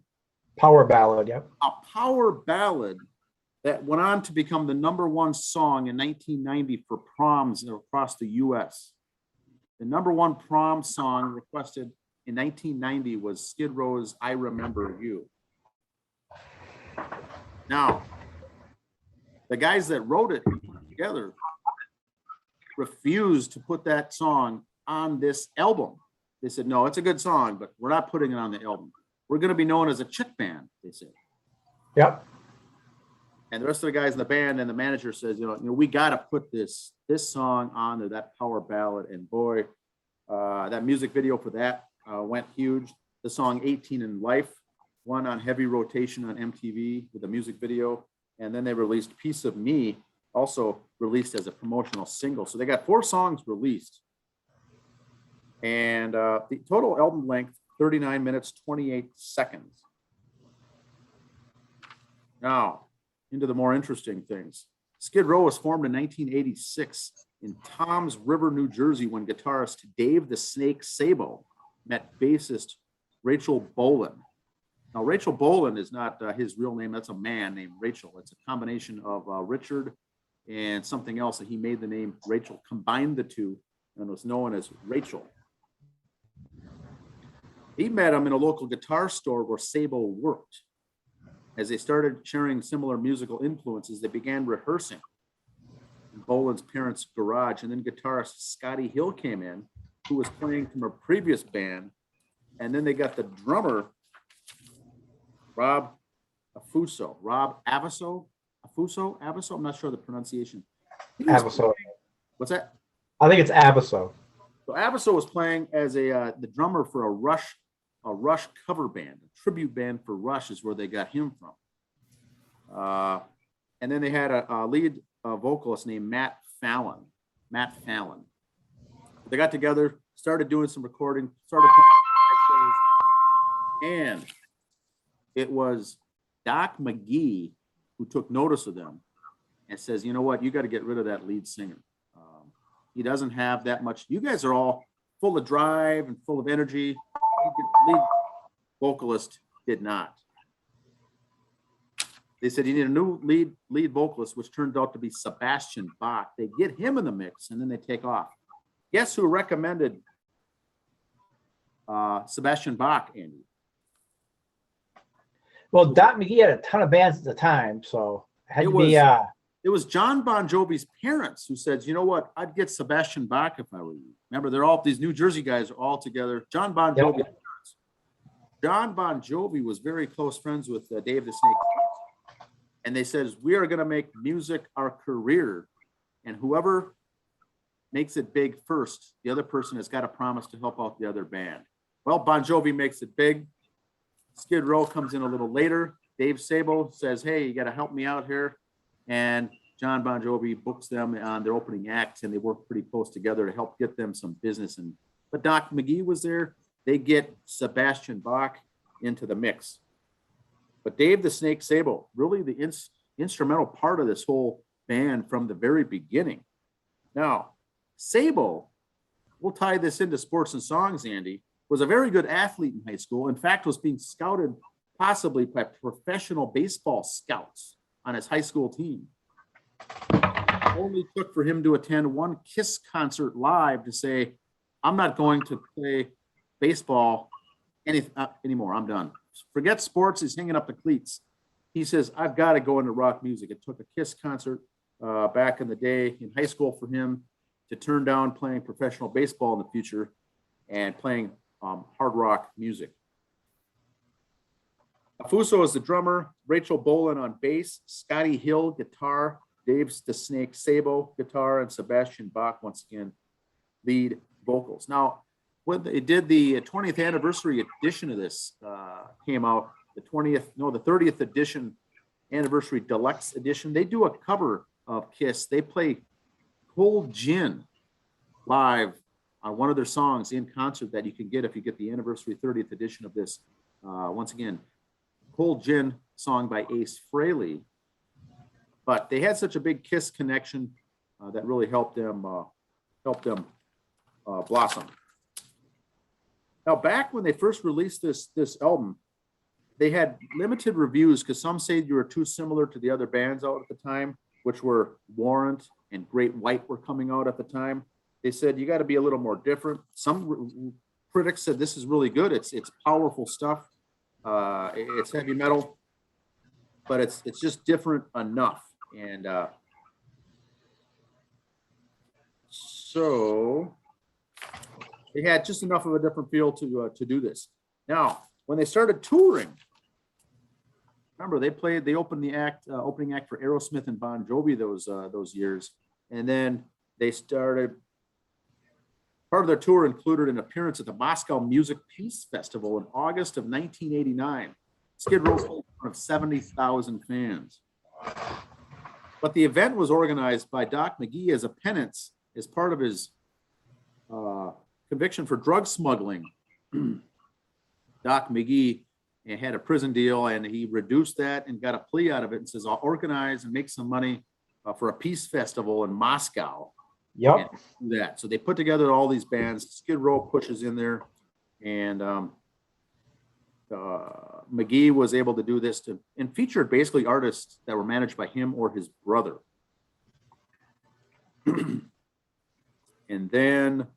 Power ballad, yep. A power ballad that went on to become the #1 song in 1990 for proms across the U.S. The #1 prom song requested in 1990 was Skid Row's I Remember You. Now, the guys that wrote it together refused to put that song on this album. They said, no, it's a good song, but we're not putting it on the album. We're going to be known as a chick band, they said. Yep. And the rest of the guys in the band and the manager says, we got to put this song on there, that power ballad. And boy, that music video for that went huge. The song 18 in Life won on heavy rotation on MTV with the music video. And then they released Piece of Me, also released as a promotional single. So they got 4 songs released. And the total album length, 39 minutes, 28 seconds. Now, into the more interesting things. Skid Row was formed in 1986 in Toms River, New Jersey, when guitarist Dave the Snake Sabo met bassist Rachel Bolan. Now, Rachel Bolan is not his real name. That's a man named Rachel. It's a combination of Richard and something else, and he made the name Rachel, combined the two, and was known as Rachel. He met him in a local guitar store where Sabo worked. As they started sharing similar musical influences, they began rehearsing in Bolan's parents' garage, and then guitarist Scotty Hill came in, who was playing from a previous band, and then they got the drummer, Rob Afuso, I'm not sure the pronunciation. Abuso. What's that? I think it's Abuso. So Abuso was playing as the drummer for a Rush cover band, a tribute band for Rush is where they got him from. And then they had a lead vocalist named Matt Fallon. They got together, started doing some recording, started playing shows, and it was Doc McGee who took notice of them and says, you know what, you got to get rid of that lead singer. He doesn't have that much. You guys are all full of drive and full of energy. Lead vocalist did not. They said you need a new lead vocalist, which turned out to be Sebastian Bach. They get him in the mix, and then they take off. Guess who recommended Sebastian Bach, Andy? Well, Doc McGee had a ton of bands at the time, so it had to be. It was John Bon Jovi's parents who said, you know what, I'd get Sebastian Bach if I were you. Remember, these New Jersey guys are all together. John Bon Jovi. Yep. John Bon Jovi was very close friends with Dave the Snake. And they said, we are going to make music our career. And whoever makes it big first, the other person has got to promise to help out the other band. Well, Bon Jovi makes it big. Skid Row comes in a little later. Dave Sabo says, hey, you got to help me out here. And John Bon Jovi books them on their opening acts, and they work pretty close together to help get them some business. But Doc McGee was there. They get Sebastian Bach into the mix. But Dave the Snake Sabo, really the instrumental part of this whole band from the very beginning. Now, Sabo, we'll tie this into sports and songs, Andy, was a very good athlete in high school. In fact, was being scouted possibly by professional baseball scouts on his high school team. It only took for him to attend one Kiss concert live to say, I'm not going to play baseball anymore. I'm done. Forget sports. He's hanging up the cleats. He says, I've got to go into rock music. It took a Kiss concert back in the day in high school for him to turn down playing professional baseball in the future and playing hard rock music. Afuso is the drummer, Rachel Bolan on bass, Scotty Hill guitar, Dave the Snake Sabo guitar, and Sebastian Bach once again lead vocals. Now, when they did the 20th anniversary edition of this came out, the 30th edition anniversary deluxe edition, they do a cover of Kiss. They play Cold Gin live on one of their songs in concert that you can get if you get the anniversary 30th edition of this. Once again, Cold Gin song by Ace Frehley. But they had such a big Kiss connection that really helped them blossom. Now, back when they first released this album, they had limited reviews because some say you were too similar to the other bands out at the time, which were Warrant and Great White were coming out at the time. They said you got to be a little more different. Some critics said this is really good. It's powerful stuff. It's heavy metal, but it's just different enough. And so they had just enough of a different feel to do this. Now, when they started touring, remember they opened the opening act for Aerosmith and Bon Jovi those years. And then they started, part of their tour included an appearance at the Moscow Music Peace Festival in August of 1989. Skid Row played in front of 70,000 fans. But the event was organized by Doc McGee as a penance as part of his conviction for drug smuggling. Doc McGee had a prison deal, and he reduced that and got a plea out of it and says, I'll organize and make some money for a peace festival in Moscow. Yep. That. So they put together all these bands. Skid Row pushes in there, and McGee was able to do this and featured basically artists that were managed by him or his brother. And then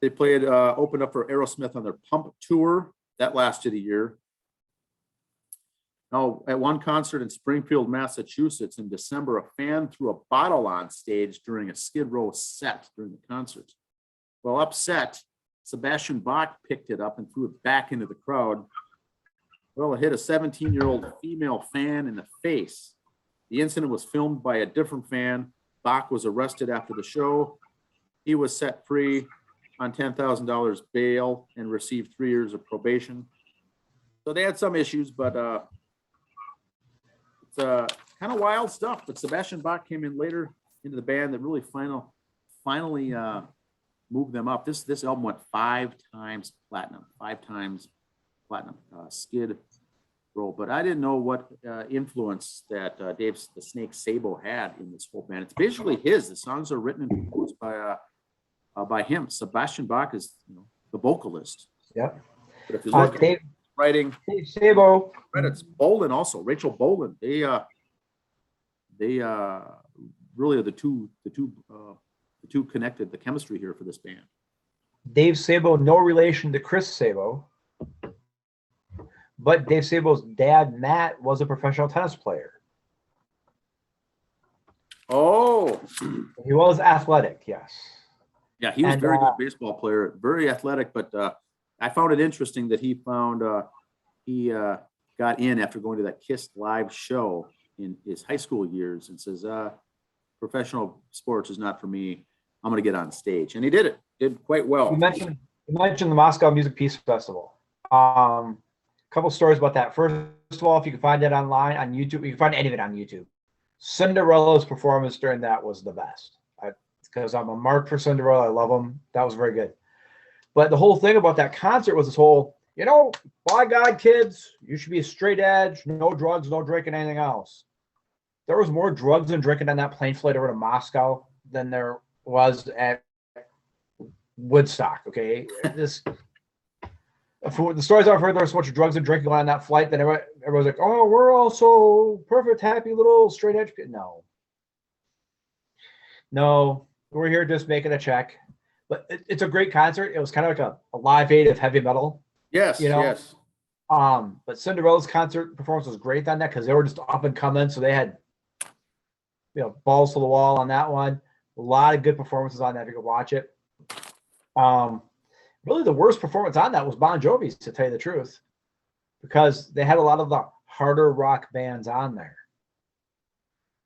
they opened up for Aerosmith on their Pump tour. That lasted a year. Now, at one concert in Springfield, Massachusetts in December, a fan threw a bottle on stage during a Skid Row set during the concert. Well, upset, Sebastian Bach picked it up and threw it back into the crowd. Well, it hit a 17-year-old female fan in the face. The incident was filmed by a different fan. Bach was arrested after the show. He was set free on $10,000 bail and received 3 years of probation. So they had some issues, but it's kind of wild stuff. But Sebastian Bach came in later into the band that really finally moved them up. This album went 5 times platinum, Skid Row. But I didn't know what influence that Dave the Snake Sabo had in this whole band. It's basically his. The songs are written and composed by him. Sebastian Bach is the vocalist. Yep. But if you look at writing, Dave Sabo credits, Bolan also, Rachel Bolan. They really are the two connected the chemistry here for this band. Dave Sabo, no relation to Chris Sabo, but Dave Sabo's dad, Matt, was a professional tennis player. Oh, he was athletic, yes. Yeah, he was a very good baseball player, very athletic. But I found it interesting that he got in after going to that KISS live show in his high school years and says, professional sports is not for me. I'm going to get on stage. And he did it. Did quite well. You mentioned the Moscow Music Peace Festival. A couple stories about that. First of all, if you can find it online on YouTube, you can find any of it on YouTube. Cinderella's performance during that was the best. Because I'm a mark for Cinderella. I love them. That was very good. But the whole thing about that concert was this whole, by God, kids, you should be straight edge, no drugs, no drinking, anything else. There was more drugs and drinking on that plane flight over to Moscow than there was at Woodstock, okay? The stories I've heard, there was so much drugs and drinking on that flight that everyone's like, oh, we're all so perfect, happy little straight edge. No, we're here just making a check. But it's a great concert. It was kind of like a live aid of heavy metal. Yes, yes. But Cinderella's concert performance was great on that because they were just up and coming. So they had, balls to the wall on that one. A lot of good performances on that if you could watch it. Really the worst performance on that was Bon Jovi's, to tell you the truth, because they had a lot of the harder rock bands on there.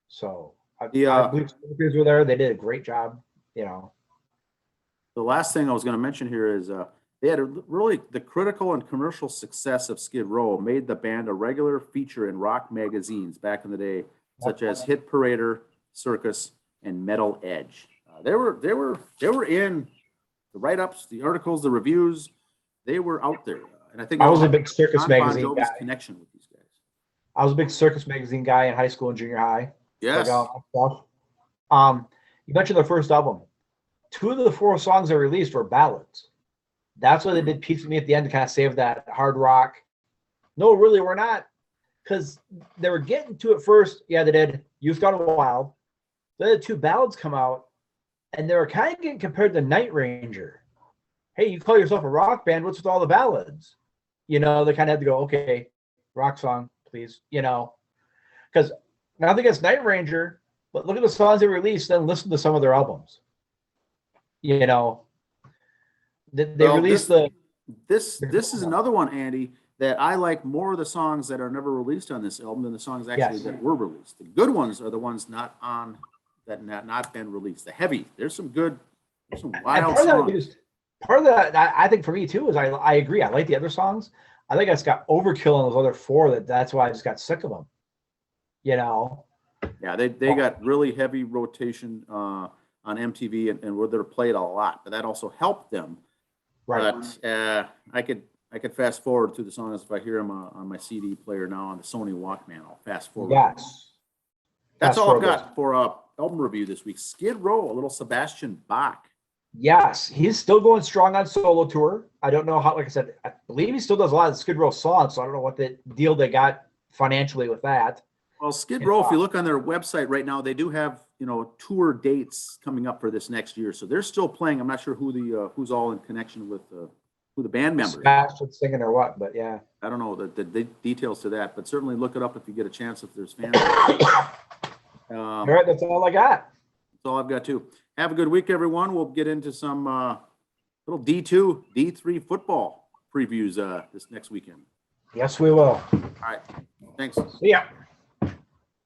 So I believe Scorpions were there. They did a great job, The last thing I was going to mention here is they had really the critical and commercial success of Skid Row made the band a regular feature in rock magazines back in the day, such as Hit Parader, Circus, and Metal Edge. They were in the write-ups, the articles, the reviews. They were out there, and I think I was a big Circus magazine guy. Connection with these guys. I was a big Circus magazine guy in high school and junior high. Yes. You mentioned the first album. 2 of the 4 songs they released were ballads. That's why they did Peace With Me at the end to kind of save that hard rock. No, really, we're not. Because they were getting to it first. Yeah, they did Youth Gone Wild. Then the 2 ballads come out, and they were kind of getting compared to Night Ranger. Hey, you call yourself a rock band. What's with all the ballads? They kind of had to go, okay, rock song, please. Because nothing against Night Ranger, but look at the songs they released, then listen to some of their albums. They released this is another one, Andy, that I like more of the songs that are never released on this album than the songs actually Yes. that were released. The good ones are the ones not been released. The heavy, there's some And wild part of that songs. is part of that. I think for me too is I agree. I like the other songs. I think I just got overkill on those other four. That's why I just got sick of them. You know. Yeah, they got really heavy rotation on MTV and where they're played a lot, but that also helped them. Right. But I could fast forward through the songs if I hear them on my CD player now on the Sony Walkman. I'll fast forward. Yes. That's Fast all I've forward. got for album review this week. Skid Row, a little Sebastian Bach. Yes, he's still going strong on solo tour. I don't know how. Like I said, I believe he still does a lot of Skid Row songs. So I don't know what the deal they got financially with that. Well, Skid Row, if you look on their website right now, they do have tour dates coming up for this next year. So they're still playing. I'm not sure who's all in connection with who the band members. Sebastian singing or what? But yeah, I don't know the details to that, but certainly look it up if you get a chance if there's fans. all right, that's all I got. That's all I've got too. Have a good week, everyone. We'll get into some little D2, D3 football previews this next weekend. Yes, we will. All right. Thanks. See ya.